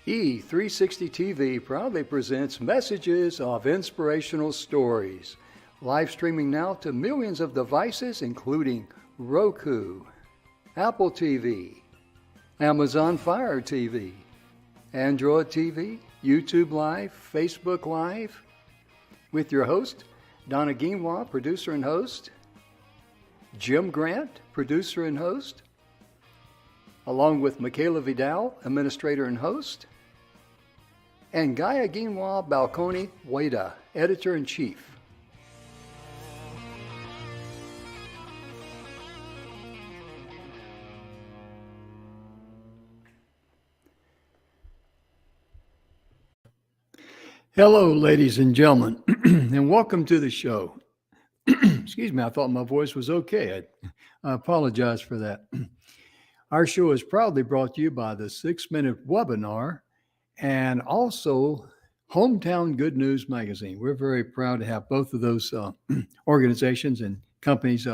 E360 TV proudly presents messages of inspirational stories. Live streaming now to millions of devices, including Roku, Apple TV, Amazon Fire TV, Android TV, YouTube Live, Facebook Live, with your host, Donna Guinwa, producer and host, Jim Grant, producer and host, along with Michaela Vidal, administrator and host, and Gaia Guinwa Balconi Wada, editor-in-chief. Hello, ladies and gentlemen, and welcome to the show. Excuse me, I thought my voice was okay. I apologize for that. Our show is proudly brought to you by the 6-Minute Webinar and also Hometown Good News Magazine. We're very proud to have both of those organizations and companies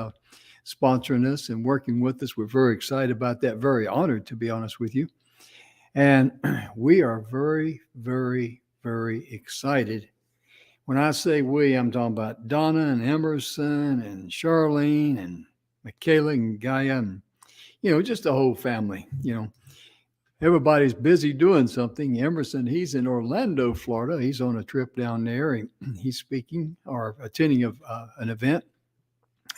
sponsoring us and working with us. We're very excited about that, very honored, to be honest with you. And we are very, very, very excited. When I say we, I'm talking about Donna and Emerson and Charlene and Michaela and Gaia and, just the whole family. Everybody's busy doing something. Emerson, he's in Orlando, Florida. He's on a trip down there. He's speaking or attending an event.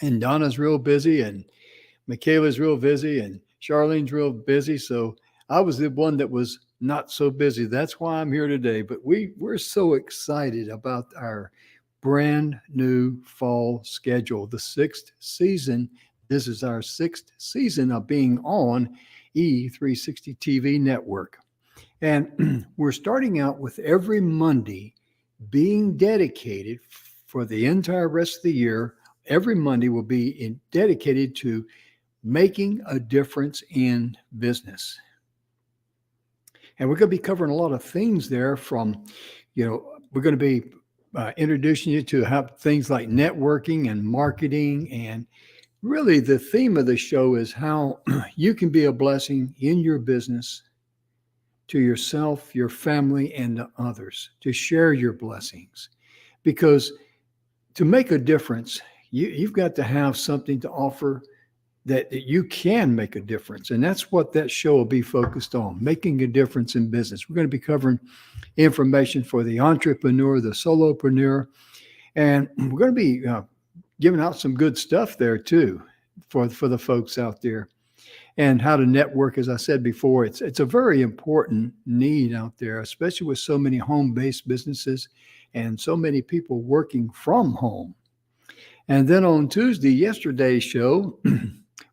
And Donna's real busy and Michaela's real busy and Charlene's real busy. So I was the one that was not so busy. That's why I'm here today. But we're so excited about our brand new fall schedule, the 6th season. This is our 6th season of being on E360 TV network. And we're starting out with every Monday being dedicated for the entire rest of the year. Every Monday will be dedicated to making a difference in business. And we're going to be covering a lot of things there from, we're going to be introducing you to how things like networking and marketing. And really the theme of the show is how you can be a blessing in your business to yourself, your family, and to others, to share your blessings. Because to make a difference, you've got to have something to offer that you can make a difference. And that's what that show will be focused on, making a difference in business. We're going to be covering information for the entrepreneur, the solopreneur, and we're going to be giving out some good stuff there too for the folks out there. And how to network, as I said before, it's a very important need out there, especially with so many home-based businesses and so many people working from home. And then on Tuesday, yesterday's show,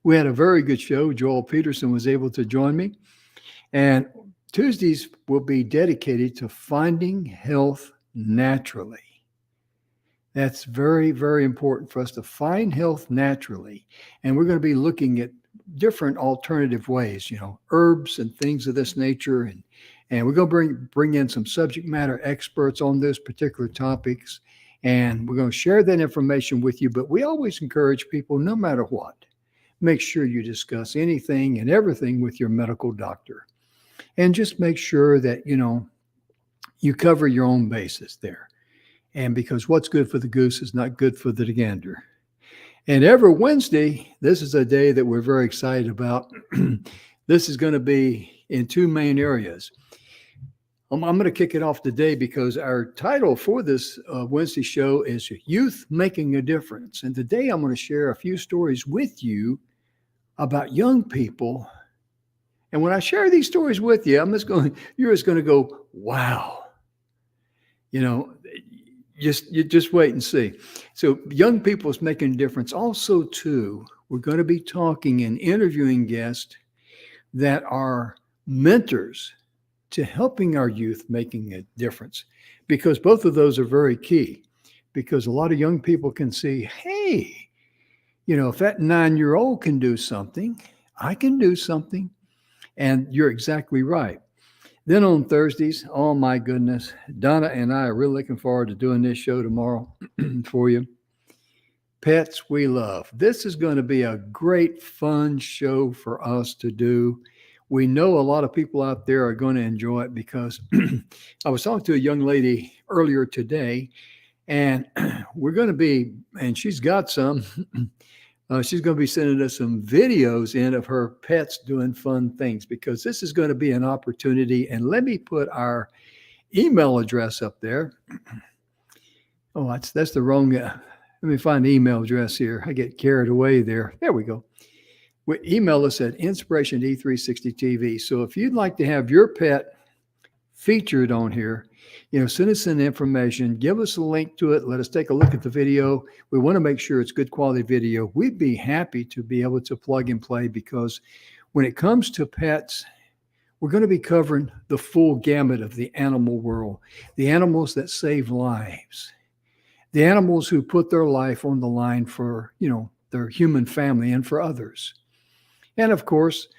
we had a very good show. Joel Peterson was able to join me. And Tuesdays will be dedicated to finding health naturally. That's very, very important for us to find health naturally. And we're going to be looking at different alternative ways, herbs and things of this nature. And we're going to bring in some subject matter experts on those particular topics. And we're going to share that information with you. But we always encourage people, no matter what, make sure you discuss anything and everything with your medical doctor. And just make sure that, you cover your own bases there. And because what's good for the goose is not good for the gander. And every Wednesday, this is a day that we're very excited about. This is going to be in two main areas. I'm going to kick it off today because our title for this Wednesday show is Youth Making a Difference. And today I'm going to share a few stories with you about young people. And when I share these stories with you, you're just going to go, wow. You just wait and see. So young people is making a difference. Also, too, we're going to be talking and interviewing guests that are mentors to helping our youth making a difference, because both of those are very key. Because a lot of young people can see, hey, if that 9-year-old can do something, I can do something. And you're exactly right. Then on Thursdays, oh my goodness, Donna and I are really looking forward to doing this show tomorrow for you. Pets we love. This is going to be a great, fun show for us to do. We know a lot of people out there are going to enjoy it because I was talking to a young lady earlier today, and we're going to be, and she's got some, she's going to be sending us some videos in of her pets doing fun things because this is going to be an opportunity. And let me put our email address up there. Oh, that's the wrong. Let me find the email address here. I get carried away there. There we go. Email us at inspirationd360tv. So if you'd like to have your pet featured on here, send us some information, give us a link to it, let us take a look at the video. We want to make sure it's good quality video. We'd be happy to be able to plug and play because when it comes to pets, we're going to be covering the full gamut of the animal world, the animals that save lives, the animals who put their life on the line for, their human family and for others. And of course,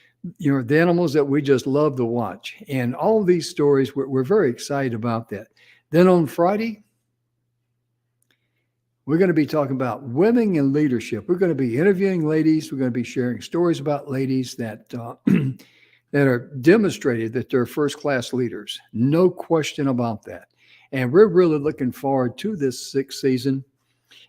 the animals that we just love to watch. And all these stories, we're very excited about that. Then on Friday, we're going to be talking about women in leadership. We're going to be interviewing ladies. We're going to be sharing stories about ladies that that are demonstrated that they're first-class leaders. No question about that. And we're really looking forward to this sixth season.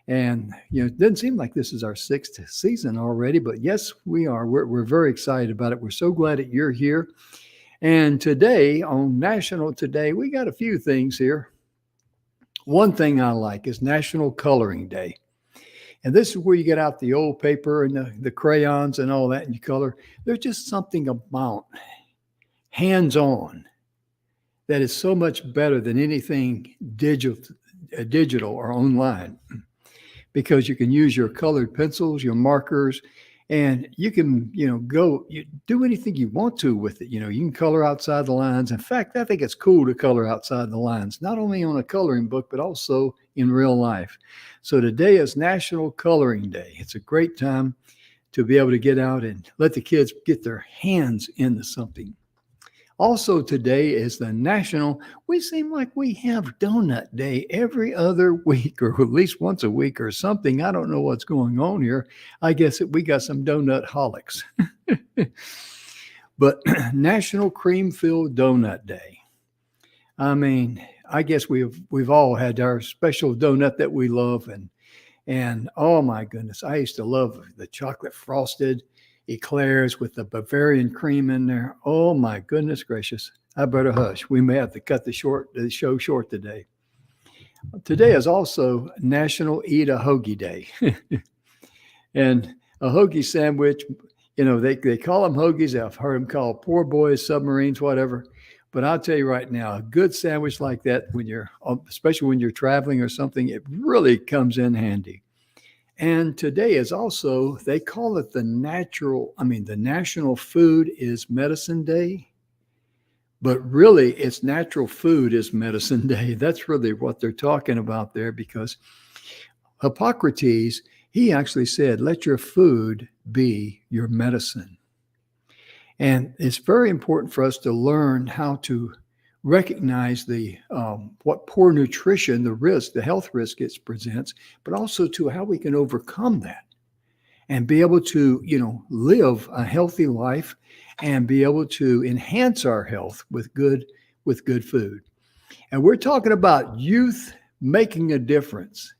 And, it doesn't seem like this is our sixth season already, but yes, we are. We're very excited about it. We're so glad that you're here. And today, on National Today, we got a few things here. One thing I like is National Coloring Day. And this is where you get out the old paper and the crayons and all that and you color. There's just something about hands-on that is so much better than anything digital or online. Because you can use your colored pencils, your markers, and you can, you do anything you want to with it. You can color outside the lines. In fact, I think it's cool to color outside the lines, not only on a coloring book, but also in real life. So today is National Coloring Day. It's a great time to be able to get out and let the kids get their hands into something. Also today is we seem like we have Donut Day every other week or at least once a week or something. I don't know what's going on here. I guess we got some donut holics. But National Cream-Filled Donut Day. I mean, I guess we've all had our special donut that we love. And oh my goodness, I used to love the chocolate frosted eclairs with the Bavarian cream in there. Oh my goodness gracious. I better hush. We may have to cut the show short today. Today is also National Eat a Hoagie Day. And a hoagie sandwich, they call them hoagies. I've heard them called poor boys, submarines, whatever. But I'll tell you right now, a good sandwich like that, especially when you're traveling or something, it really comes in handy. And today is also, they call it the National Food is Medicine Day, but really it's Natural Food is Medicine Day. That's really what they're talking about there because Hippocrates, he actually said, let your food be your medicine. And it's very important for us to learn how to recognize what poor nutrition, the health risk it presents, but also to how we can overcome that and be able to, live a healthy life and be able to enhance our health with good food. And we're talking about youth making a difference.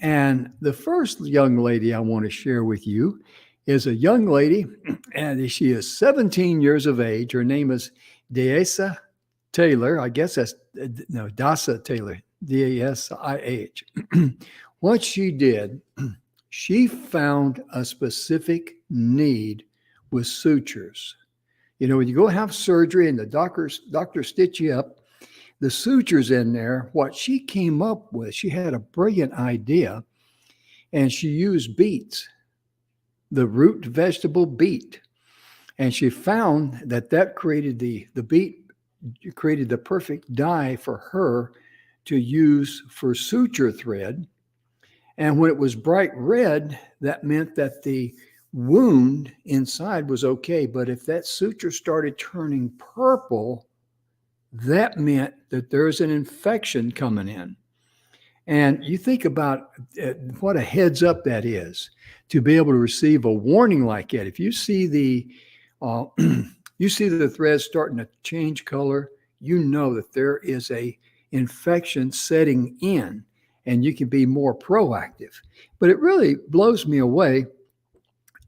And the first young lady I want to share with you is a young lady, and she is 17 years of age. Her name is Dasa Taylor. I guess that's, Dasa Taylor, D-A-S-I-H. What she did, she found a specific need with sutures. When you go have surgery and the doctor stitch you up, the sutures in there, what she came up with, she had a brilliant idea, and she used beets, the root vegetable beet. And she found that created the beet created the perfect dye for her to use for suture thread. And when it was bright red, that meant that the wound inside was okay. But if that suture started turning purple, that meant that there's an infection coming in. And you think about what a heads up that is to be able to receive a warning like that. If you see you see the threads starting to change color, you know that there is a infection setting in and you can be more proactive. But it really blows me away.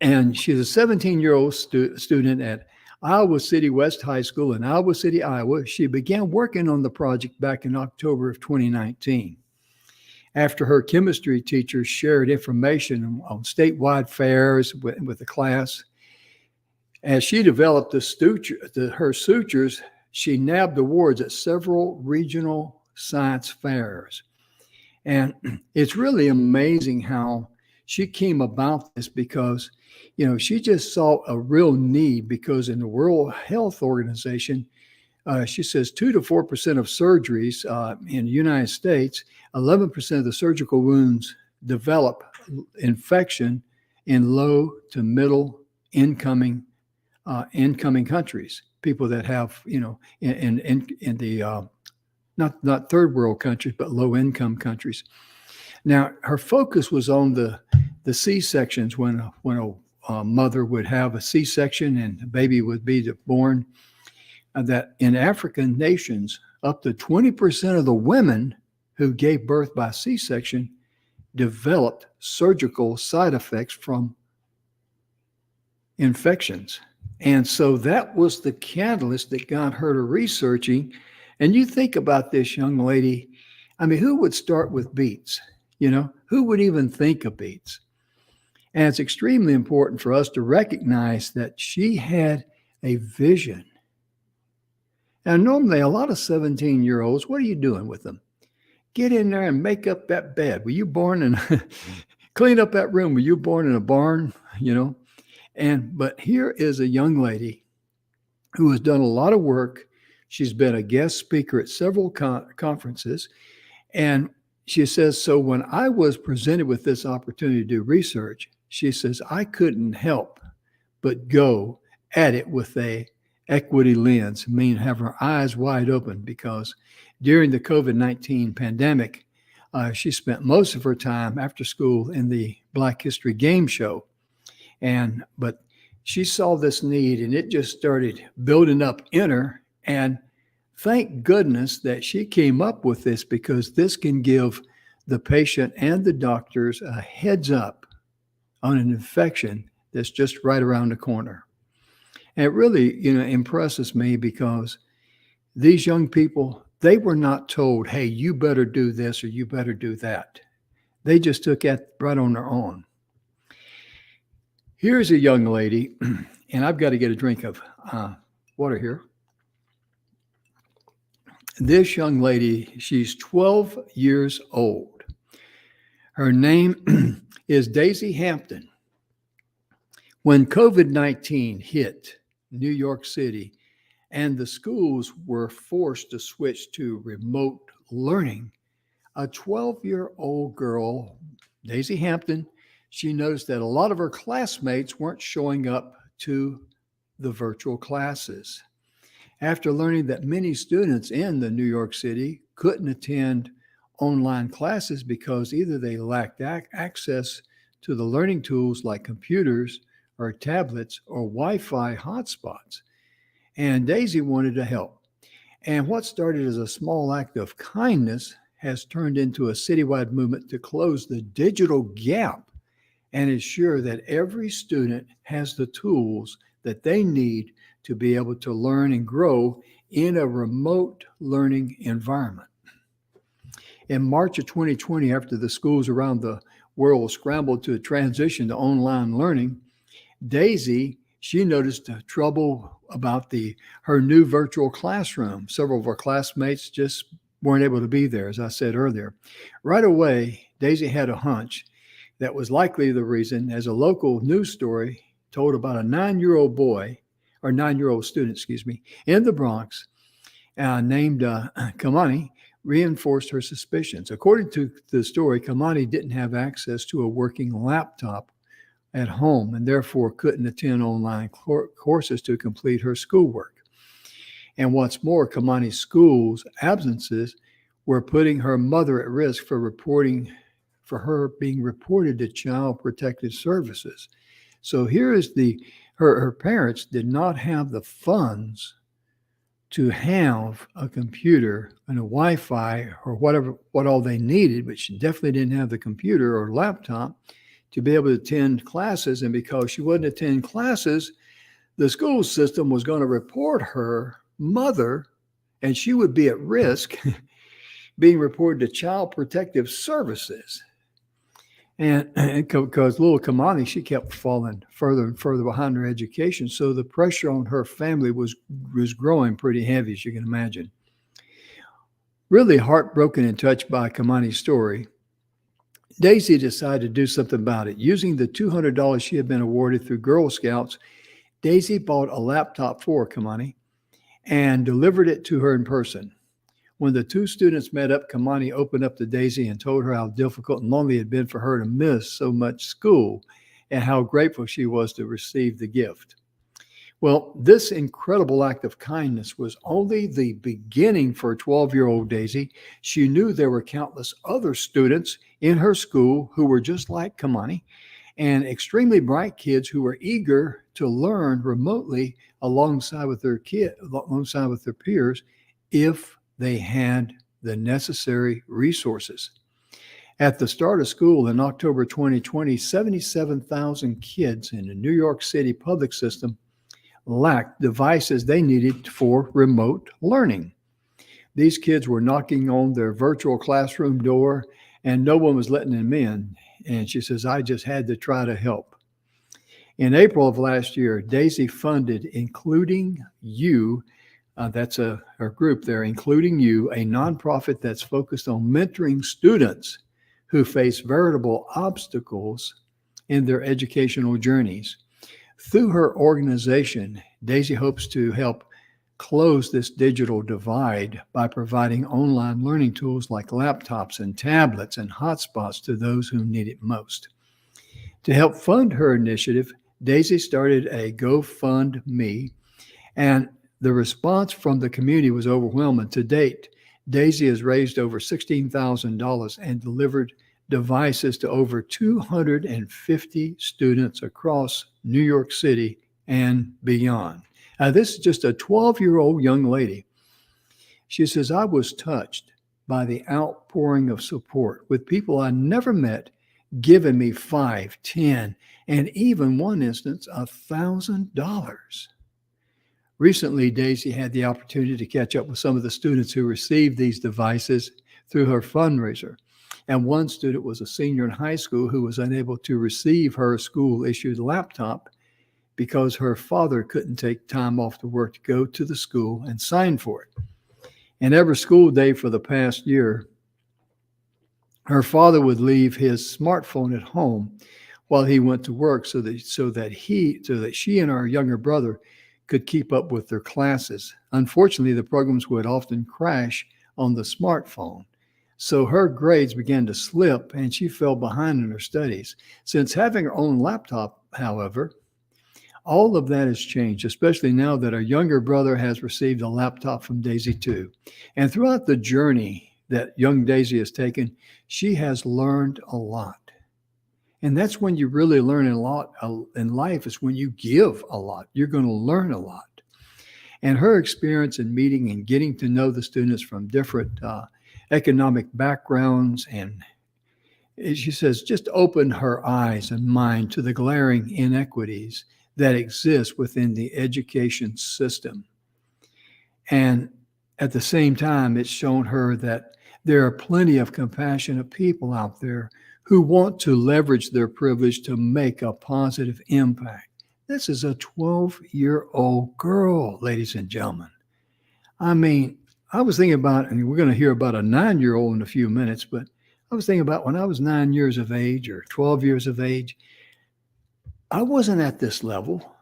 And she's a 17-year-old student at Iowa City West High School in Iowa City, Iowa. She began working on the project back in October of 2019 after her chemistry teacher shared information on statewide fairs with the class. As she developed her sutures, she nabbed awards at several regional science fairs. And it's really amazing how she came about this because, she just saw a real need because in the World Health Organization, she says 2 to 4% of surgeries in the United States, 11% of the surgical wounds develop infection in low to middle incoming countries, people that have, in the not third world countries, but low income countries. Now, her focus was on the C-sections when a mother would have a C-section and the baby would be born. That in African nations, up to 20% of the women who gave birth by C-section developed surgical side effects from infections. And so that was the catalyst that got her to researching. And you think about this young lady, I mean, who would start with beets? Who would even think of beets? And it's extremely important for us to recognize that she had a vision. Now, normally, a lot of 17-year-olds, what are you doing with them? Get in there and make up that bed. Were you born in, clean up that room? Were you born in a barn? But here is a young lady who has done a lot of work. She's been a guest speaker at several conferences. And she says, so when I was presented with this opportunity to do research, she says, I couldn't help but go at it with a equity lens, meaning have her eyes wide open, because during the COVID-19 pandemic, she spent most of her time after school in the Black History Game Show. But she saw this need and it just started building up in her. And thank goodness that she came up with this, because this can give the patient and the doctors a heads up on an infection that's just right around the corner. And it really, impresses me because these young people, they were not told, hey, you better do this or you better do that. They just took it right on their own. Here's a young lady, and I've got to get a drink of water here. This young lady, she's 12 years old. Her name is Daisy Hampton. When COVID-19 hit New York City and the schools were forced to switch to remote learning, a 12-year-old girl, Daisy Hampton, she noticed that a lot of her classmates weren't showing up to the virtual classes. After learning that many students in the New York City couldn't attend online classes because either they lacked access to the learning tools like computers or tablets or Wi-Fi hotspots, and Daisy wanted to help. And what started as a small act of kindness has turned into a citywide movement to close the digital gap and ensure that every student has the tools that they need to be able to learn and grow in a remote learning environment. In March of 2020, after the schools around the world scrambled to transition to online learning, Daisy, she noticed trouble about her new virtual classroom. Several of her classmates just weren't able to be there, as I said earlier. Right away, Daisy had a hunch that was likely the reason, as a local news story told about a 9-year-old student, in the Bronx, named Kamani, reinforced her suspicions. According to the story, Kamani didn't have access to a working laptop at home and therefore couldn't attend online courses to complete her schoolwork. And what's more, Kamani's school's absences were putting her mother at risk for her being reported to Child Protective Services. So here is the Her parents did not have the funds to have a computer and a Wi-Fi or what all they needed, but she definitely didn't have the computer or laptop to be able to attend classes. And because she wouldn't attend classes, the school system was going to report her mother, and she would be at risk being reported to Child Protective Services. And because little Kamani, she kept falling further and further behind her education. So the pressure on her family was growing pretty heavy, as you can imagine. Really heartbroken and touched by Kamani's story, Daisy decided to do something about it. Using the $200 she had been awarded through Girl Scouts, Daisy bought a laptop for Kamani and delivered it to her in person. When the two students met up, Kamani opened up to Daisy and told her how difficult and lonely it had been for her to miss so much school and how grateful she was to receive the gift. Well, this incredible act of kindness was only the beginning for 12-year-old Daisy. She knew there were countless other students in her school who were just like Kamani and extremely bright kids who were eager to learn remotely alongside with their peers if they had the necessary resources. At the start of school in October 2020, 77,000 kids in the New York City public system lacked devices they needed for remote learning. These kids were knocking on their virtual classroom door and no one was letting them in. And she says, I just had to try to help. In April of last year, Daisy funded Including You, that's her group there, Including You, a nonprofit that's focused on mentoring students who face veritable obstacles in their educational journeys. Through her organization, Daisy hopes to help close this digital divide by providing online learning tools like laptops and tablets and hotspots to those who need it most. To help fund her initiative, Daisy started a GoFundMe, and the response from the community was overwhelming. To date, Daisy has raised over $16,000 and delivered devices to over 250 students across New York City and beyond. This is just a 12-year-old young lady. She says, I was touched by the outpouring of support with people I never met giving me $5, $10, and even one instance, $1,000. Recently, Daisy had the opportunity to catch up with some of the students who received these devices through her fundraiser. And one student was a senior in high school who was unable to receive her school-issued laptop because her father couldn't take time off to work to go to the school and sign for it. And every school day for the past year, her father would leave his smartphone at home while he went to work so that she and her younger brother could keep up with their classes. Unfortunately, the programs would often crash on the smartphone. So her grades began to slip and she fell behind in her studies. Since having her own laptop, however, all of that has changed, especially now that her younger brother has received a laptop from Daisy too. And throughout the journey that young Daisy has taken, she has learned a lot. And that's when you really learn a lot in life, is when you give a lot. You're going to learn a lot. And her experience in meeting and getting to know the students from different economic backgrounds, and she says, just opened her eyes and mind to the glaring inequities that exist within the education system. And at the same time, it's shown her that there are plenty of compassionate people out there who want to leverage their privilege to make a positive impact. This is a 12-year-old girl, ladies and gentlemen. I mean, I was thinking about, and we're going to hear about a 9-year-old in a few minutes, but I was thinking about when I was 9 years of age or 12 years of age, I wasn't at this level,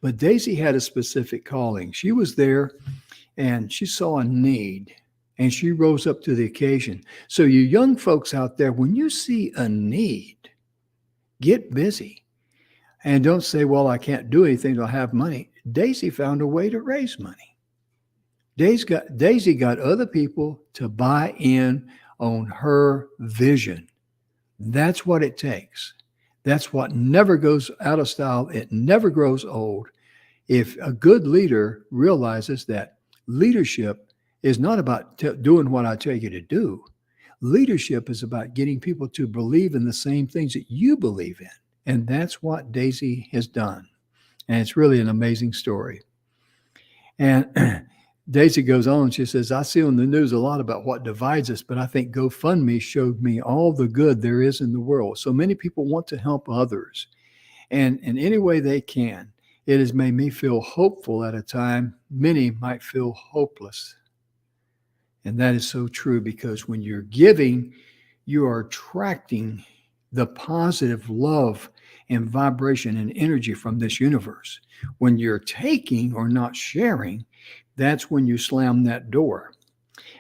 but Daisy had a specific calling. She was there and she saw a need and she rose up to the occasion. So you young folks out there, when you see a need, get busy and don't say, well, I can't do anything till I have money. Daisy found a way to raise money. Daisy got other people to buy in on her vision. That's what it takes. That's what never goes out of style. It never grows old. If a good leader realizes that leadership is not about doing what I tell you to do, leadership is about getting people to believe in the same things that you believe in. And that's what Daisy has done. And it's really an amazing story. And Daisy goes on, she says, I see on the news a lot about what divides us, but I think GoFundMe showed me all the good there is in the world. So many people want to help others, and in any way they can. It has made me feel hopeful at a time many might feel hopeless. And that is so true, because when you're giving, you are attracting the positive love and vibration and energy from this universe. When you're taking or not sharing, that's when you slam that door.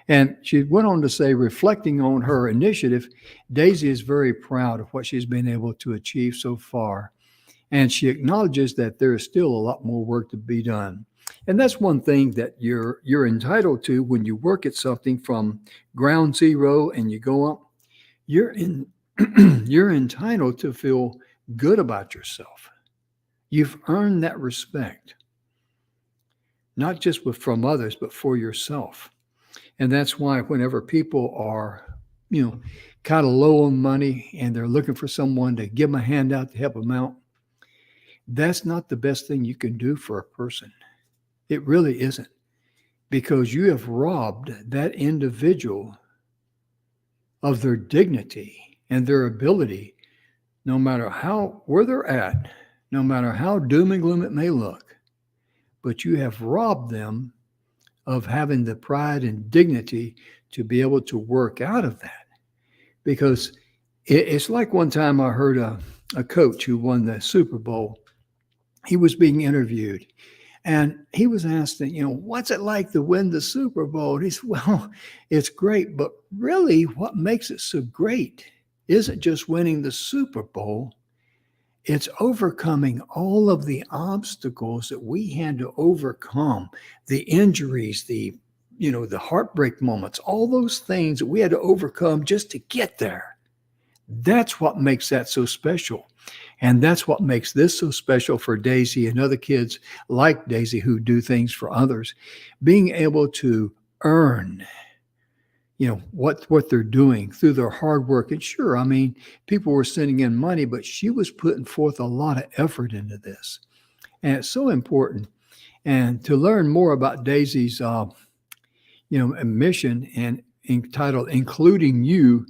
And she went on to say, reflecting on her initiative, Daisy is very proud of what she's been able to achieve so far. And she acknowledges that there is still a lot more work to be done. And that's one thing that you're entitled to when you work at something from ground zero and you go up. You're entitled to feel good about yourself. You've earned that respect, not just from others, but for yourself. And that's why whenever people are, kind of low on money and they're looking for someone to give them a handout to help them out, that's not the best thing you can do for a person. It really isn't, because you have robbed that individual of their dignity and their ability, no matter where they're at, no matter how doom and gloom it may look, but you have robbed them of having the pride and dignity to be able to work out of that. Because it's like one time I heard a coach who won the Super Bowl. He was being interviewed, and he was asked, what's it like to win the Super Bowl? And he said, well, it's great, but really what makes it so great isn't just winning the Super Bowl. It's overcoming all of the obstacles that we had to overcome, the injuries, the heartbreak moments, all those things that we had to overcome just to get there. That's what makes that so special. And that's what makes this so special for Daisy and other kids like Daisy who do things for others. Being able to earn, what they're doing through their hard work. And sure, people were sending in money, but she was putting forth a lot of effort into this. And it's so important. And to learn more about Daisy's, mission and entitled Including You,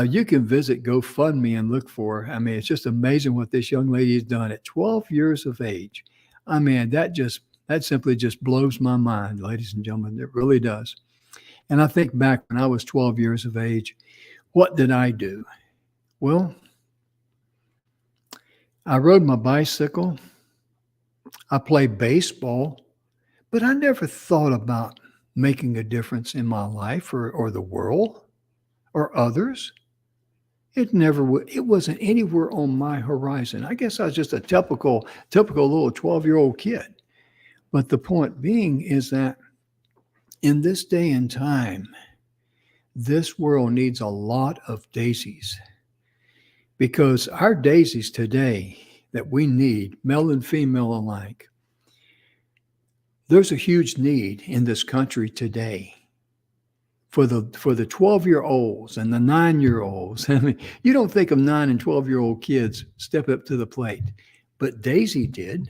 you can visit GoFundMe and look for her. It's just amazing what this young lady has done at 12 years of age. That simply just blows my mind, ladies and gentlemen. It really does. And I think back when I was 12 years of age, what did I do? Well, I rode my bicycle. I played baseball, but I never thought about making a difference in my life or the world or others. It wasn't anywhere on my horizon. I guess I was just a typical little 12-year-old kid. But the point being is that in this day and time, this world needs a lot of daisies, because our daisies today that we need, male and female alike, there's a huge need in this country today for the 12-year-olds and the 9-year-olds. You don't think of 9 and 12-year-old kids step up to the plate, but Daisy did,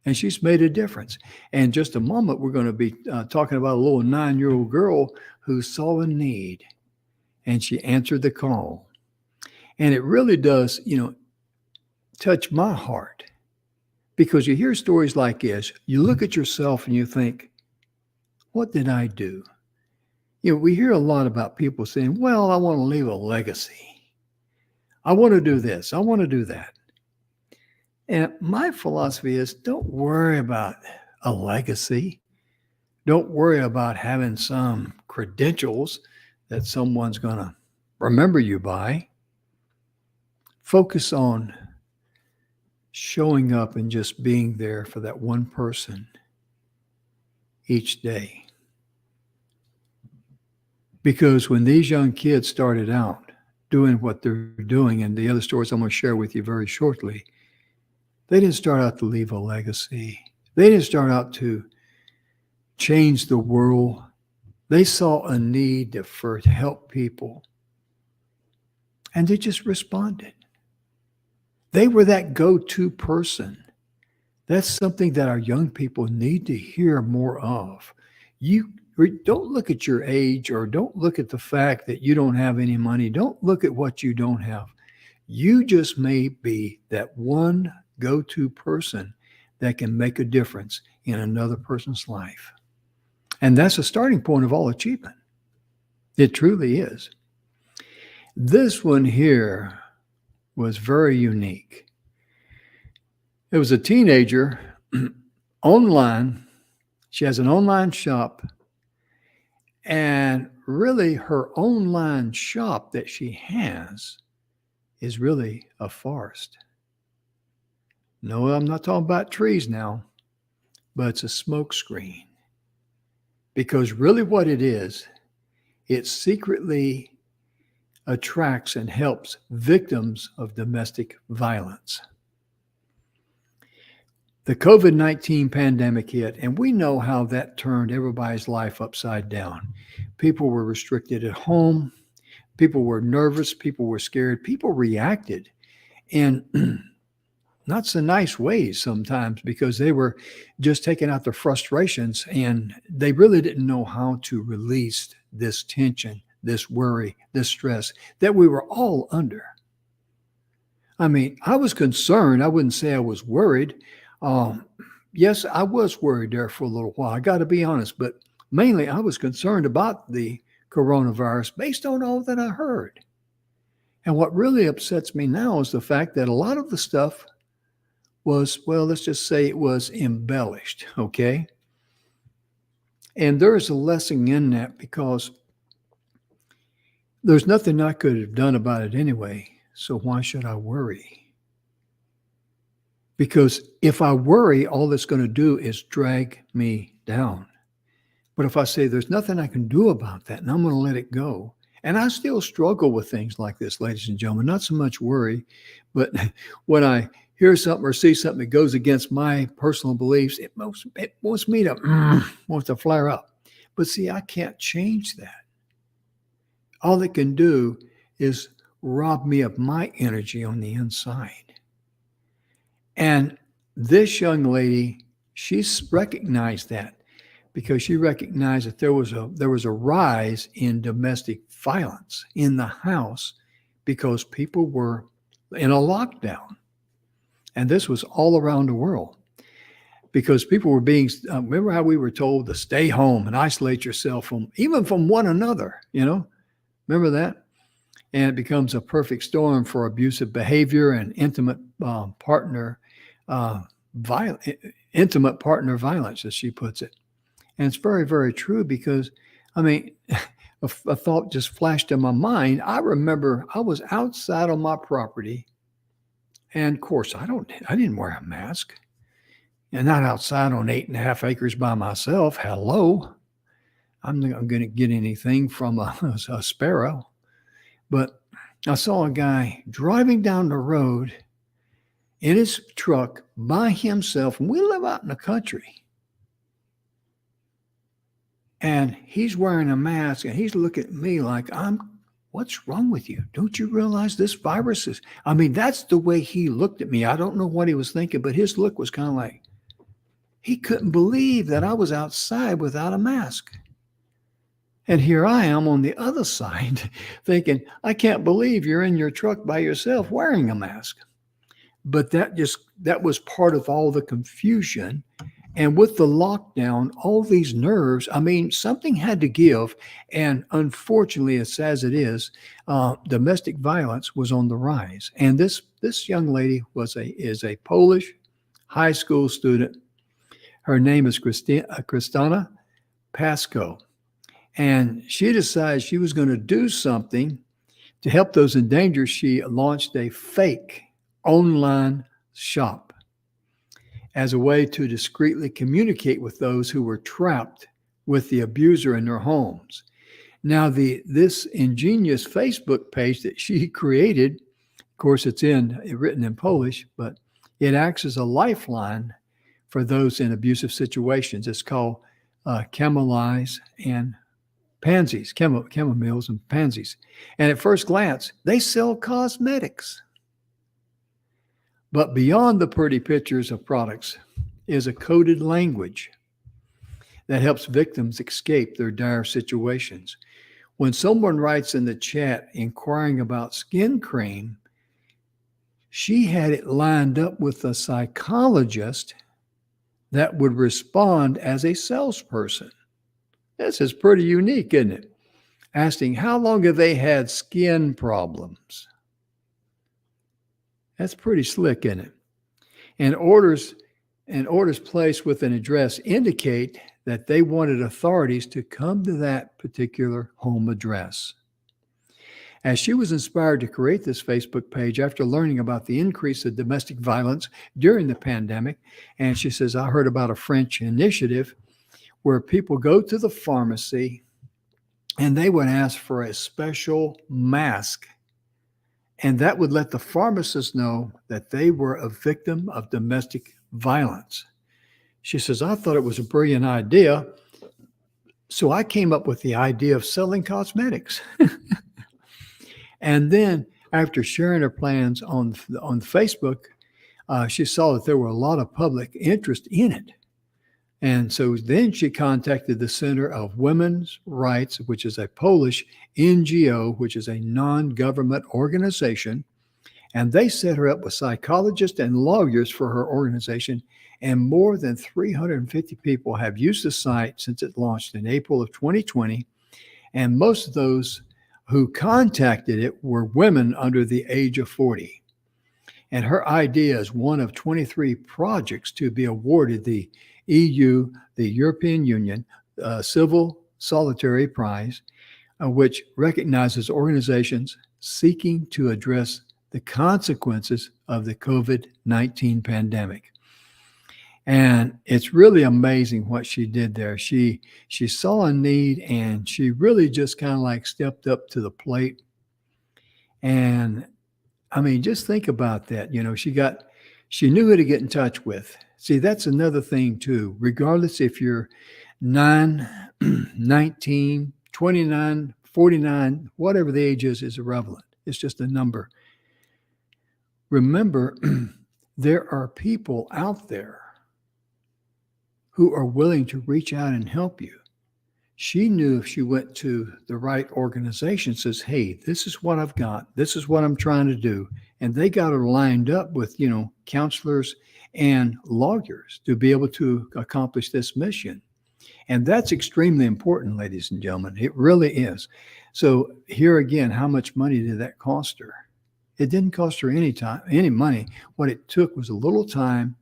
and she's made a difference. And just a moment, we're going to be talking about a little 9-year-old girl who saw a need, and she answered the call. And it really does, touch my heart, because you hear stories like this, you look at yourself and you think, what did I do? We hear a lot about people saying, well, I want to leave a legacy. I want to do this. I want to do that. And my philosophy is, don't worry about a legacy. Don't worry about having some credentials that someone's going to remember you by. Focus on showing up and just being there for that one person each day. Because when these young kids started out, doing what they're doing, and the other stories I'm going to share with you very shortly, they didn't start out to leave a legacy. They didn't start out to change the world. They saw a need to help people, and they just responded. They were that go-to person. That's something that our young people need to hear more of. You don't look at your age, or don't look at the fact that you don't have any money. Don't look at what you don't have. You just may be that one go-to person that can make a difference in another person's life. And that's the starting point of all achievement. It truly is. This one here was very unique. It was a teenager online. She has an online shop, and really her online shop that she has is really a forest. No, I'm not talking about trees now, but it's a smoke screen. Because really what it is, it secretly attracts and helps victims of domestic violence. The COVID-19 pandemic hit, and we know how that turned everybody's life upside down. People were restricted at home. People were nervous. People were scared. People reacted in not so nice ways sometimes, because they were just taking out their frustrations, and they really didn't know how to release this tension, this worry, this stress that we were all under. I mean, I was concerned. I wouldn't say I was worried. Yes, I was worried there for a little while. I got to be honest, but mainly I was concerned about the coronavirus based on all that I heard. And what really upsets me now is the fact that a lot of the stuff was, well, let's just say it was embellished, okay? And there is a lesson in that, because there's nothing I could have done about it anyway, so why should I worry? Because if I worry, all that's going to do is drag me down. But if I say there's nothing I can do about that, and I'm going to let it go, and I still struggle with things like this, ladies and gentlemen, not so much worry, but when I hear something or see something that goes against my personal beliefs, it wants me to wants to flare up. But see, I can't change that. All it can do is rob me of my energy on the inside. And this young lady, she's recognized that, because she recognized that there was a rise in domestic violence in the house because people were in a lockdown. And this was all around the world, because people were being, remember how we were told to stay home and isolate yourself even from one another, remember that? And it becomes a perfect storm for abusive behavior and intimate partner violence, as she puts it. And it's very, very true, because, I mean, a thought just flashed in my mind. I remember I was outside on my property, and of course, I didn't wear a mask, and not outside on 8.5 acres by myself. Hello, I'm not going to get anything from a sparrow. But I saw a guy driving down the road in his truck by himself, and we live out in the country. And he's wearing a mask, and he's looking at me like, what's wrong with you? Don't you realize this virus is, that's the way he looked at me. I don't know what he was thinking, but his look was kind of like, he couldn't believe that I was outside without a mask. And here I am on the other side thinking, I can't believe you're in your truck by yourself wearing a mask. But that was part of all the confusion. And with the lockdown, all these nerves, something had to give. And unfortunately, as sad as it is, domestic violence was on the rise. And this young lady is a Polish high school student. Her name is Krystyna Pasco. And she decided she was going to do something to help those in danger. She launched a fake online shop as a way to discreetly communicate with those who were trapped with the abuser in their homes. Now, this ingenious Facebook page that she created, of course, it's written in Polish, but it acts as a lifeline for those in abusive situations. It's called Camellies and Pansies, Chamomiles and Pansies. And at first glance, they sell cosmetics. But beyond the pretty pictures of products is a coded language that helps victims escape their dire situations. When someone writes in the chat inquiring about skin cream, she had it lined up with a psychologist that would respond as a salesperson. This is pretty unique, isn't it? Asking, how long have they had skin problems? That's pretty slick, isn't it? And orders placed with an address indicate that they wanted authorities to come to that particular home address. As she was inspired to create this Facebook page after learning about the increase of domestic violence during the pandemic, and she says, I heard about a French initiative where people go to the pharmacy and they would ask for a special mask, and that would let the pharmacist know that they were a victim of domestic violence. She says, I thought it was a brilliant idea, so I came up with the idea of selling cosmetics. And then after sharing her plans on Facebook, she saw that there were a lot of public interest in it. And so then she contacted the Center of Women's Rights, which is a Polish NGO, which is a non-government organization. And they set her up with psychologists and lawyers for her organization. And more than 350 people have used the site since it launched in April of 2020. And most of those who contacted it were women under the age of 40. And her idea is one of 23 projects to be awarded the EU, the European Union, Civil Solidarity Prize, which recognizes organizations seeking to address the consequences of the COVID-19 pandemic. And it's really amazing what she did there. She saw a need and she really just kind of like stepped up to the plate. And I mean, just think about that. You know, she knew who to get in touch with. See, that's another thing too. Regardless if you're 9, 19, 29, 49, whatever the age is irrelevant. It's just a number. Remember, there are people out there who are willing to reach out and help you. She knew if she went to the right organization, says, hey, this is what I've got. This is what I'm trying to do. And they got her lined up with, counselors and lawyers to be able to accomplish this mission. And that's extremely important, ladies and gentlemen. It really is. So here again, how much money did that cost her? It didn't cost her any money. What it took was a little time,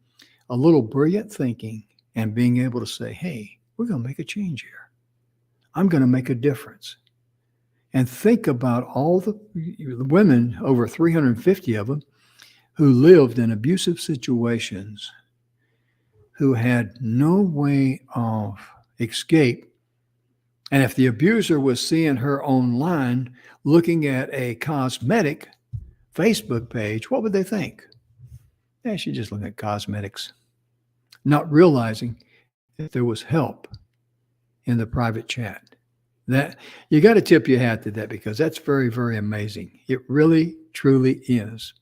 a little brilliant thinking, and being able to say, hey, we're going to make a change here. I'm going to make a difference. And think about all the women, over 350 of them, who lived in abusive situations, who had no way of escape. And if the abuser was seeing her online, looking at a cosmetic Facebook page, what would they think? Yeah, she's just looking at cosmetics, not realizing that there was help in the private chat. That you got to tip your hat to that, because that's very, very amazing. It really, truly is.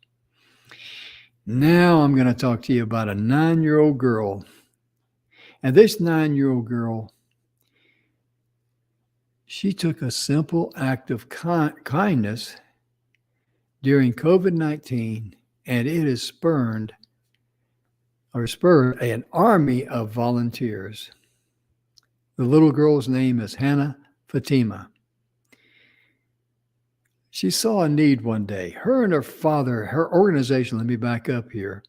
Now I'm going to talk to you about a 9-year-old girl. And this 9-year-old girl, she took a simple act of kindness during COVID-19, and it has spurred an army of volunteers. The little girl's name is Hannah Fatima. She saw a need one day. Her and her father, her organization, let me back up here.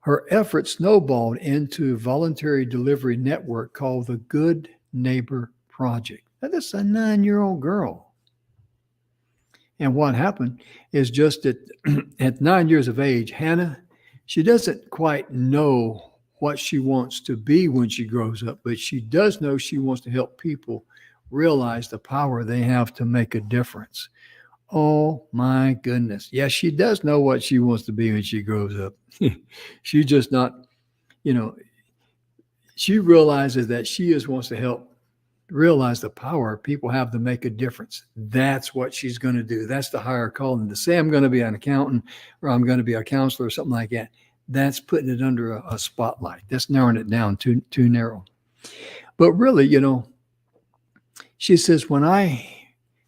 Her efforts snowballed into a voluntary delivery network called the Good Neighbor Project. Now, this is a 9-year-old girl. And what happened is just at 9 years of age, Hannah, she doesn't quite know what she wants to be when she grows up, but she does know she wants to help people realize the power they have to make a difference. Oh my goodness. Yes, she does know what she wants to be when she grows up. She's just not, you know, she realizes that she just wants to help realize the power people have to make a difference. That's what she's going to do. That's the higher calling. To say I'm going to be an accountant or I'm going to be a counselor or something like that, that's putting it under a spotlight. That's narrowing it down too narrow. But really, she says,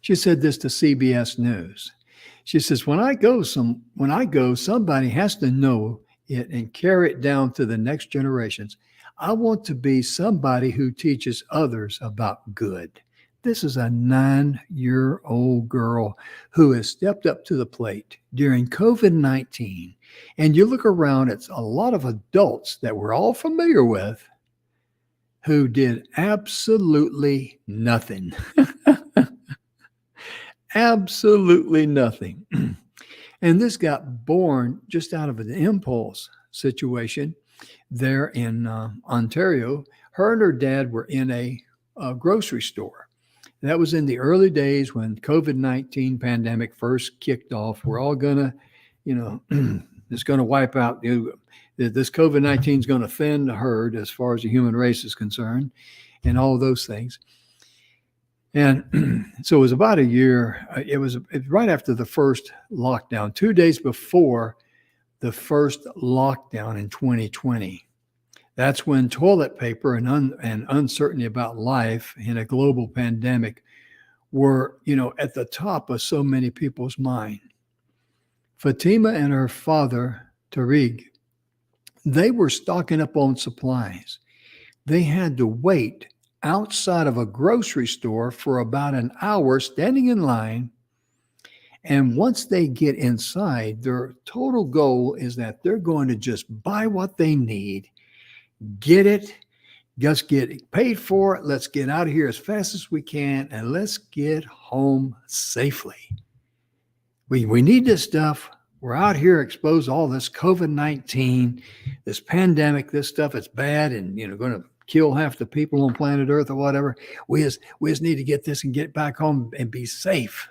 she said this to CBS News. She says, when I go, somebody has to know it and carry it down to the next generations. I want to be somebody who teaches others about good. This is a 9-year-old girl who has stepped up to the plate during COVID-19. And you look around, it's a lot of adults that we're all familiar with who did absolutely nothing. Absolutely nothing. And this got born just out of an impulse situation there in Ontario. Her and her dad were in a grocery store. That was in the early days when COVID-19 pandemic first kicked off. We're all gonna, it's going to wipe out. This COVID-19 is going to thin the herd as far as the human race is concerned, and all of those things. And so it was about a year. It was right after the first lockdown, 2 days before the first lockdown in 2020. That's when toilet paper and uncertainty about life in a global pandemic were, at the top of so many people's mind. Fatima and her father, Tariq, they were stocking up on supplies. They had to wait outside of a grocery store for about an hour, standing in line. And once they get inside, their total goal is that they're going to just buy what they need, get it, just get paid for it. Let's get out of here as fast as we can, and let's get home safely. We need this stuff. We're out here exposed to all this COVID-19, this pandemic, this stuff. It's bad and, going to kill half the people on planet Earth or whatever. We just need to get this and get back home and be safe.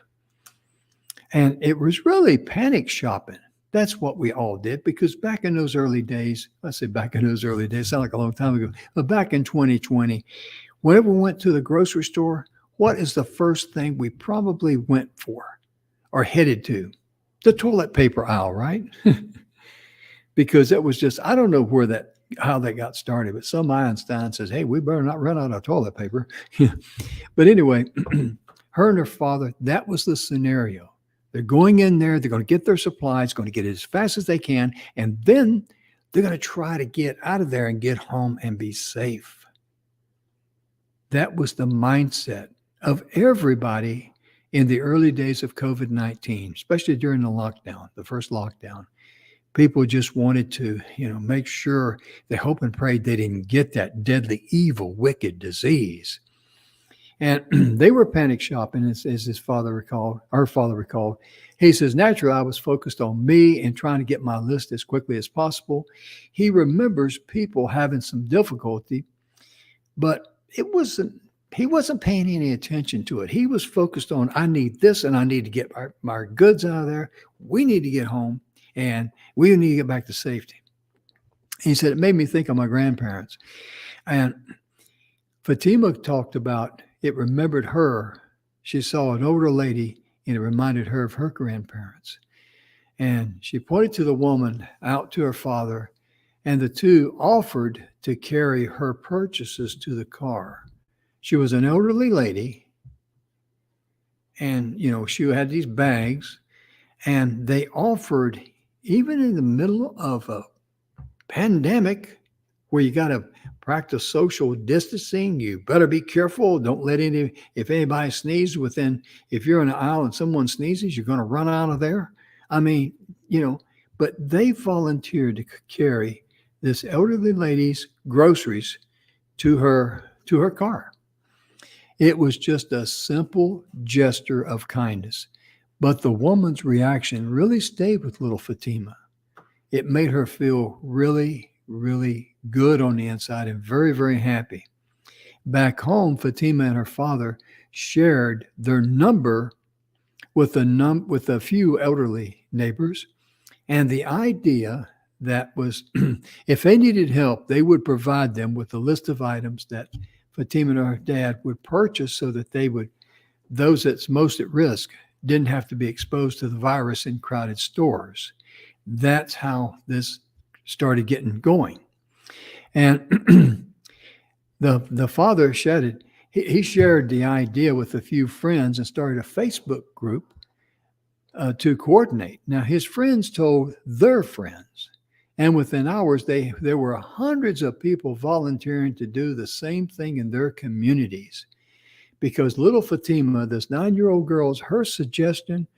And it was really panic shopping. That's what we all did, because back in those early days, sound like a long time ago, but back in 2020, whenever we went to the grocery store, what is the first thing we probably went for or headed to? The toilet paper aisle, right? Because it was just, I don't know how that got started, but some Einstein says, hey, we better not run out of toilet paper. But anyway, her and her father, that was the scenario. They're going in there, they're going to get their supplies, going to get it as fast as they can, and then they're going to try to get out of there and get home and be safe. That was the mindset of everybody in the early days of COVID-19, especially during the first lockdown. People just wanted to, make sure, they hope and prayed they didn't get that deadly, evil, wicked disease. And they were panic shopping, as her father recalled. He says, naturally, I was focused on me and trying to get my list as quickly as possible. He remembers people having some difficulty, but he wasn't paying any attention to it. He was focused on, I need this and I need to get my goods out of there. We need to get home and we need to get back to safety. He said, it made me think of my grandparents. And Fatima talked about, it remembered her. She saw an older lady and it reminded her of her grandparents. And she pointed to the woman out to her father, and the two offered to carry her purchases to the car. She was an elderly lady, and, she had these bags, and they offered, even in the middle of a pandemic where you got to practice social distancing, you better be careful. Don't let if anybody sneezes if you're in an aisle and someone sneezes, you're going to run out of there. But they volunteered to carry this elderly lady's groceries to her car. It was just a simple gesture of kindness. But the woman's reaction really stayed with little Fatima. It made her feel really, really good on the inside and very, very happy. Back home, Fatima and her father shared their number with a few elderly neighbors, and the idea that was if they needed help, they would provide them with a list of items that Fatima and her dad would purchase so that those that's most at risk didn't have to be exposed to the virus in crowded stores. That's how this started getting going. And the father he shared the idea with a few friends and started a Facebook group to coordinate. Now, his friends told their friends, and within hours, there were hundreds of people volunteering to do the same thing in their communities. Because little Fatima, this 9-year-old girl's, her suggestion,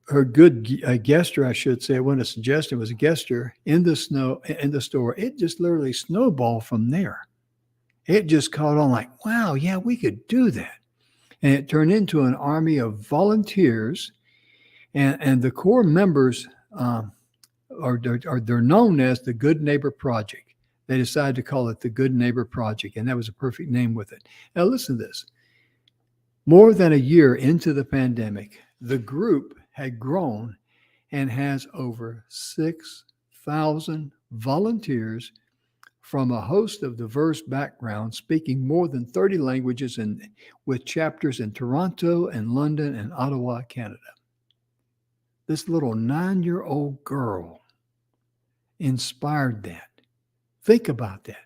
her good gesture, I should say, it wasn't a suggestion, it was a gesture in the store. It just literally snowballed from there. It just caught on like, wow, yeah, we could do that. And it turned into an army of volunteers. And the core members they're known as the Good Neighbor Project. They decided to call it the Good Neighbor Project, and that was a perfect name with it. Now listen to this. More than a year into the pandemic, the group had grown and has over 6,000 volunteers from a host of diverse backgrounds, speaking more than 30 languages and with chapters in Toronto and London and Ottawa, Canada. This little 9-year-old girl inspired that. Think about that.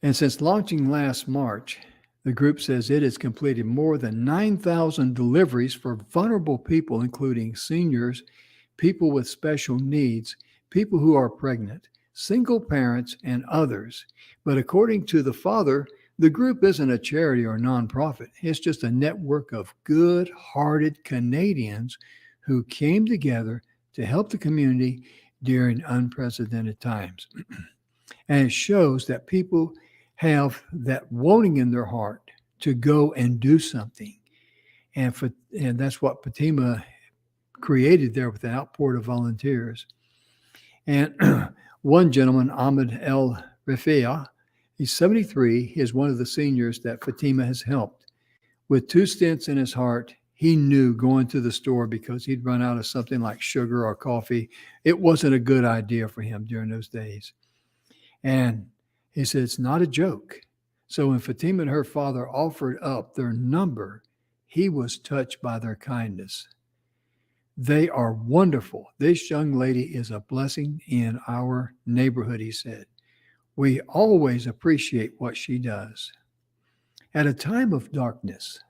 And since launching last March, the group says it has completed more than 9,000 deliveries for vulnerable people, including seniors, people with special needs, people who are pregnant, single parents, and others. But according to the father, the group isn't a charity or nonprofit. It's just a network of good-hearted Canadians who came together to help the community during unprecedented times. And it shows that people have that wanting in their heart to go and do something. And that's what Fatima created there with the outpour of volunteers. And one gentleman, Ahmed El Rafia, he's 73. He is one of the seniors that Fatima has helped. With 2 stents in his heart, he knew going to the store because he'd run out of something like sugar or coffee. It wasn't a good idea for him during those days. And he said, it's not a joke. So when Fatima and her father offered up their number, he was touched by their kindness. They are wonderful. This young lady is a blessing in our neighborhood, he said. We always appreciate what she does. At a time of darkness,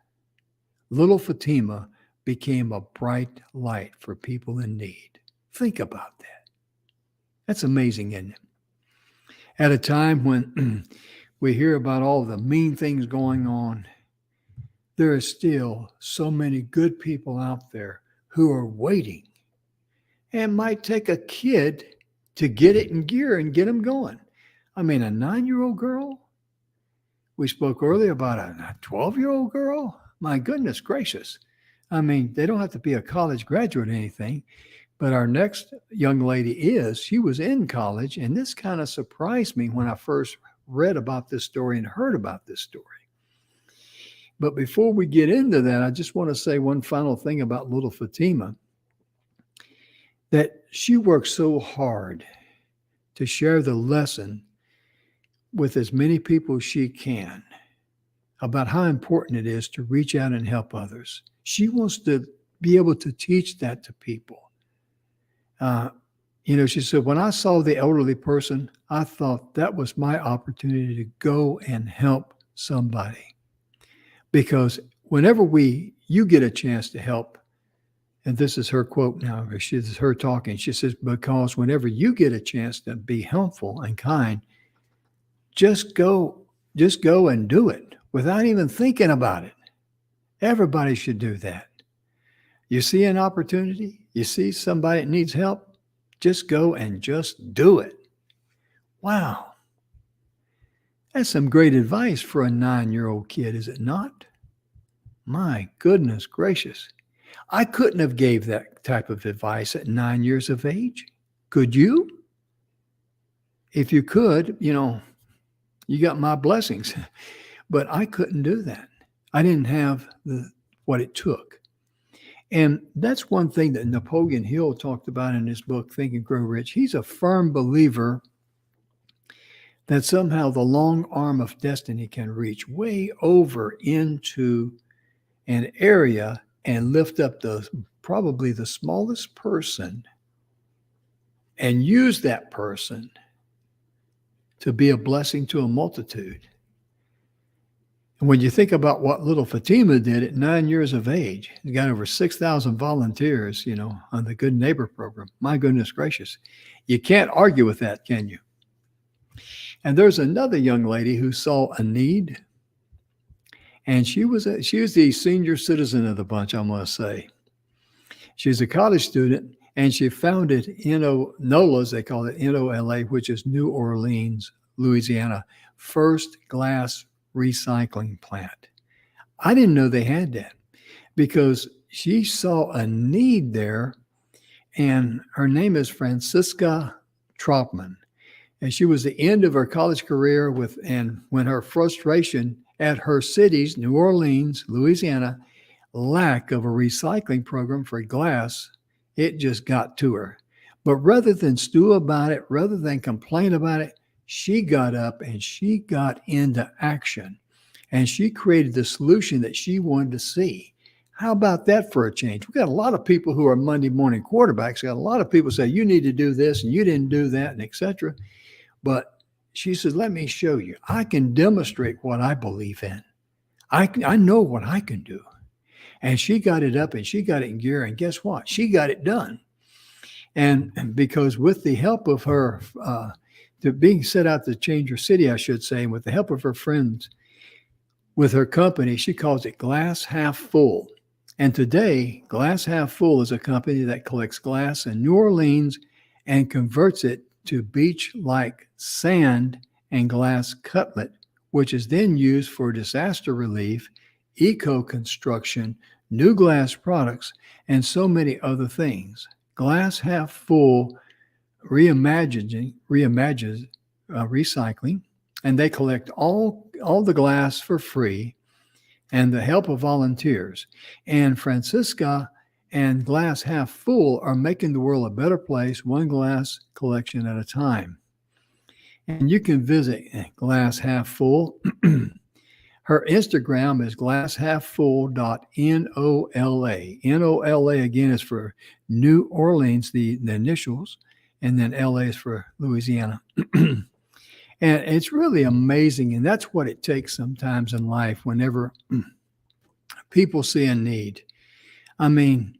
little Fatima became a bright light for people in need. Think about that. That's amazing, isn't it? At a time when we hear about all the mean things going on, there are still so many good people out there who are waiting. And might take a kid to get it in gear and get them going. I mean, a 9-year-old girl? We spoke earlier about a 12-year-old girl? My goodness gracious. I mean, they don't have to be a college graduate or anything, but our next young lady she was in college, and this kind of surprised me when I first read about this story and heard about this story. But before we get into that, I just want to say one final thing about little Fatima, that she worked so hard to share the lesson with as many people as she can about how important it is to reach out and help others. She wants to be able to teach that to people. She said, when I saw the elderly person, I thought that was my opportunity to go and help somebody. Because whenever you get a chance to help, and this is her quote now, this is her talking, she says, because whenever you get a chance to be helpful and kind, just go and do it without even thinking about it. Everybody should do that. You see an opportunity, you see somebody that needs help, just go and just do it. Wow. That's some great advice for a 9-year-old kid, is it not? My goodness gracious. I couldn't have gave that type of advice at 9 years of age. Could you? If you could, you got my blessings. But I couldn't do that. I didn't have what it took. And that's one thing that Napoleon Hill talked about in his book, Think and Grow Rich. He's a firm believer that somehow the long arm of destiny can reach way over into an area and lift up probably the smallest person and use that person to be a blessing to a multitude. And when you think about what little Fatima did at 9 years of age, he got over 6,000 volunteers, on the Good Neighbor program. My goodness gracious. You can't argue with that, can you? And there's another young lady who saw a need, and she was the senior citizen of the bunch, I'm going to say. She's a college student, and she founded NOLA's, they call it NOLA, which is New Orleans, Louisiana, first glass recycling plant. I didn't know they had that because she saw a need there, and her name is Francisca Trautman. And she was the end of her college career and when her frustration at her city's, New Orleans, Louisiana, lack of a recycling program for glass, it just got to her. But rather than stew about it, rather than complain about it, she got up and she got into action. And she created the solution that she wanted to see. How about that for a change? We've got a lot of people who are Monday morning quarterbacks. We've got a lot of people say, you need to do this and you didn't do that, and etc. But she says, let me show you. I can demonstrate what I believe in. I know what I can do. And she got it up and she got it in gear. And guess what? She got it done. And because with the help of her, being set out to change her city, I should say, and with the help of her friends, with her company, she calls it Glass Half Full. And today, Glass Half Full is a company that collects glass in New Orleans and converts it to beach-like sand and glass cutlet, which is then used for disaster relief, eco-construction, new glass products, and so many other things. Glass Half Full reimagines recycling, and they collect all the glass for free and the help of volunteers. And Francisca and Glass Half Full are making the world a better place, one glass collection at a time. And you can visit Glass Half Full. Her Instagram is glasshalffull.NOLA. NOLA again is for New Orleans, the initials, and then LA is for Louisiana. And it's really amazing. And that's what it takes sometimes in life whenever people see a need. I mean,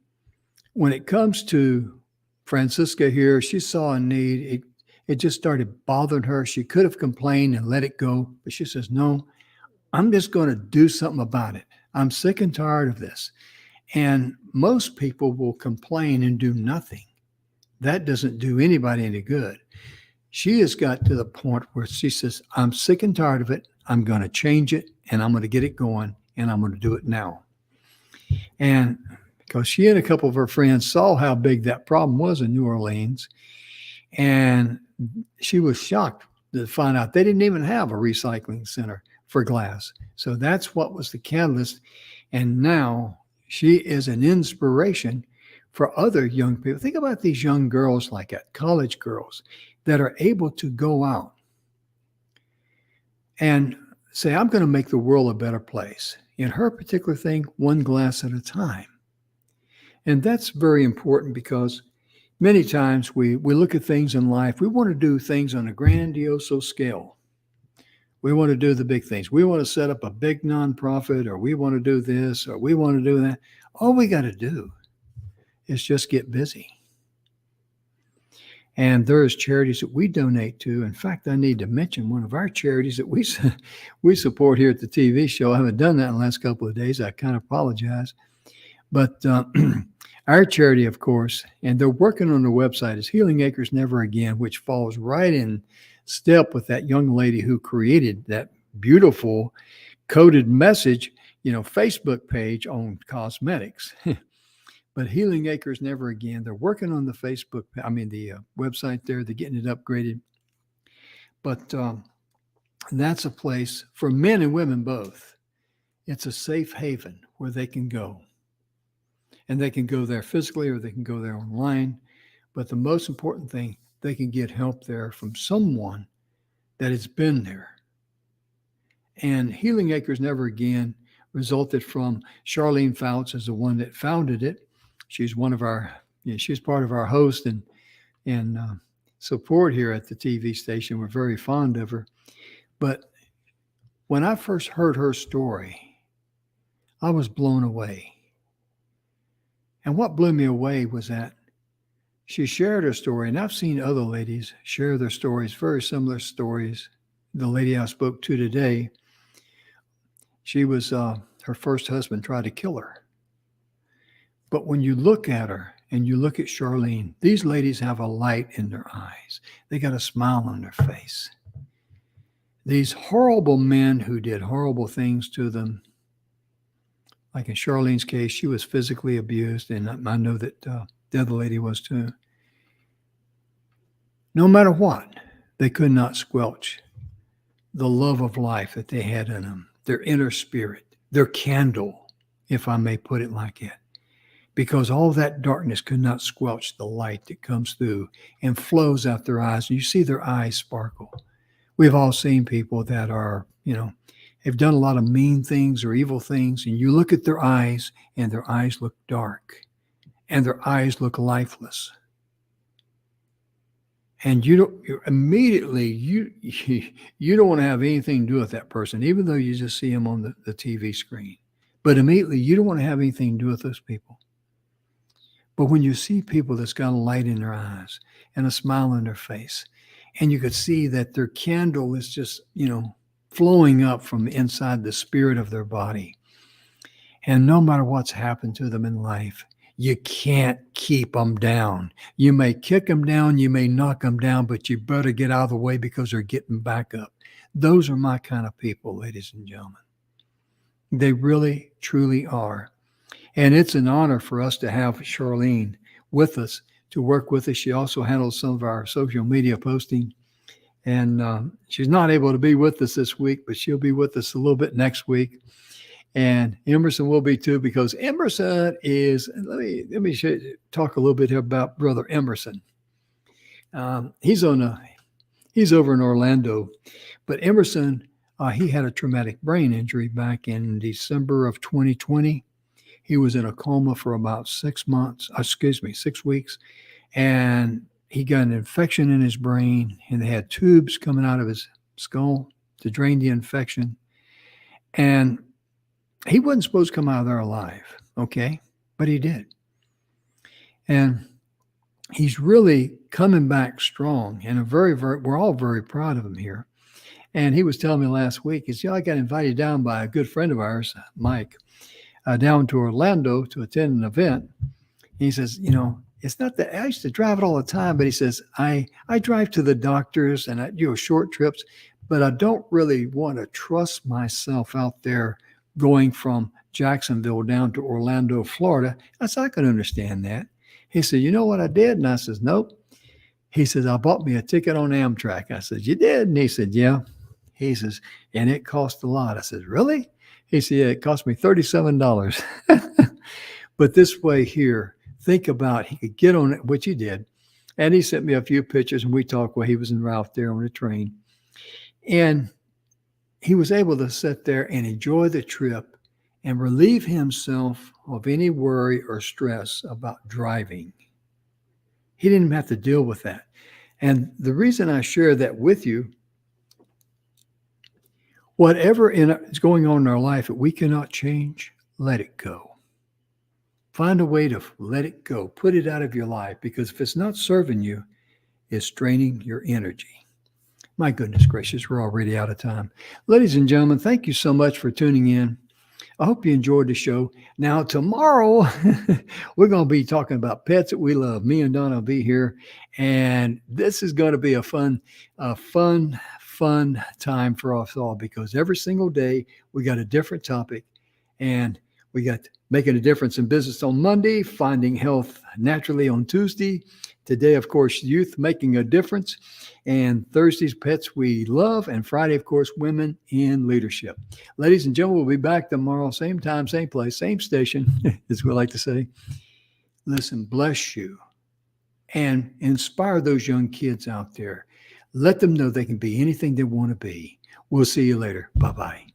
when it comes to Francisca here, she saw a need. It just started bothering her. She could have complained and let it go. But she says, no, I'm just going to do something about it. I'm sick and tired of this. And most people will complain and do nothing. That doesn't do anybody any good. She has got to the point where she says, I'm sick and tired of it. I'm going to change it, and I'm going to get it going, and I'm going to do it now. And because she and a couple of her friends saw how big that problem was in New Orleans, and she was shocked to find out they didn't even have a recycling center for glass. So that's what was the catalyst. And now she is an inspiration for other young people. Think about these young girls like that, college girls, that are able to go out and say, I'm going to make the world a better place. In her particular thing, one glass at a time. And that's very important because many times we look at things in life, we want to do things on a grandiose scale. We want to do the big things. We want to set up a big nonprofit, or we want to do this, or we want to do that. All we got to do is just get busy. And there's charities that we donate to. In fact, I need to mention one of our charities that we support here at the TV show. I haven't done that in the last couple of days. I kind of apologize. But our charity, of course, and they're working on the website, is Healing Acres Never Again, which falls right in step with that young lady who created that beautiful coded message, Facebook page on cosmetics. But Healing Acres Never Again, they're working on the website there. They're getting it upgraded. But And that's a place for men and women both. It's a safe haven where they can go. And they can go there physically or they can go there online. But the most important thing, they can get help there from someone that has been there. And Healing Acres Never Again resulted from Charlene Fouts as the one that founded it. She's one of our, she's part of our host and support here at the TV station. We're very fond of her. But when I first heard her story, I was blown away. And what blew me away was that she shared her story, and I've seen other ladies share their stories, very similar stories. The lady I spoke to today, she was, her first husband tried to kill her. But when you look at her and you look at Charlene, these ladies have a light in their eyes. They got a smile on their face. These horrible men who did horrible things to them, like in Charlene's case, she was physically abused, and I know that the other lady was too. No matter what, they could not squelch the love of life that they had in them, their inner spirit, their candle, if I may put it like that. Because all that darkness could not squelch the light that comes through and flows out their eyes. And you see their eyes sparkle. We've all seen people that are, have done a lot of mean things or evil things, and you look at their eyes and their eyes look dark and their eyes look lifeless. And you don't want to have anything to do with that person, even though you just see them on the TV screen. But immediately you don't want to have anything to do with those people. But when you see people that's got a light in their eyes and a smile on their face, and you could see that their candle is just, flowing up from inside the spirit of their body. And no matter what's happened to them in life, you can't keep them down. You may kick them down, you may knock them down, but you better get out of the way because they're getting back up. Those are my kind of people, ladies and gentlemen. They really, truly are. And it's an honor for us to have Charlene with us, to work with us. She also handles some of our social media posting. And she's not able to be with us this week, but she'll be with us a little bit next week. And Emerson will be too, because Emerson is, let me talk a little bit here about Brother Emerson. He's over in Orlando, but Emerson, he had a traumatic brain injury back in December of 2020. He was in a coma for about 6 weeks. And he got an infection in his brain, and they had tubes coming out of his skull to drain the infection. And he wasn't supposed to come out of there alive, okay? But he did. And he's really coming back strong, and we're all very proud of him here. And he was telling me last week, he said, I got invited down by a good friend of ours, Mike, down to Orlando to attend an event. He says, it's not that I used to drive it all the time, but he says, I drive to the doctors and I do short trips, but I don't really want to trust myself out there going from Jacksonville down to Orlando, Florida. I said, I can understand that. He said, you know what I did? And I says, nope. He says, I bought me a ticket on Amtrak. I said, you did? And he said, yeah. He says, and it cost a lot. I said, really? He said, yeah, it cost me $37. But this way here, think about, he could get on it, which he did. And he sent me a few pictures, and we talked while he was en route there on the train. And he was able to sit there and enjoy the trip and relieve himself of any worry or stress about driving. He didn't have to deal with that. And the reason I share that with you, whatever is going on in our life that we cannot change, let it go. Find a way to let it go. Put it out of your life, because if it's not serving you, it's draining your energy. My goodness gracious, we're already out of time. Ladies and gentlemen, thank you so much for tuning in. I hope you enjoyed the show. Now, tomorrow, we're going to be talking about pets that we love. Me and Donna will be here, and this is going to be a fun time for us all, because every single day we got a different topic, and We got Making a Difference in Business on Monday, Finding Health Naturally on Tuesday. Today, of course, Youth Making a Difference. And Thursday's Pets We Love. And Friday, of course, Women in Leadership. Ladies and gentlemen, we'll be back tomorrow, same time, same place, same station, as we like to say. Listen, bless you and inspire those young kids out there. Let them know they can be anything they want to be. We'll see you later. Bye-bye.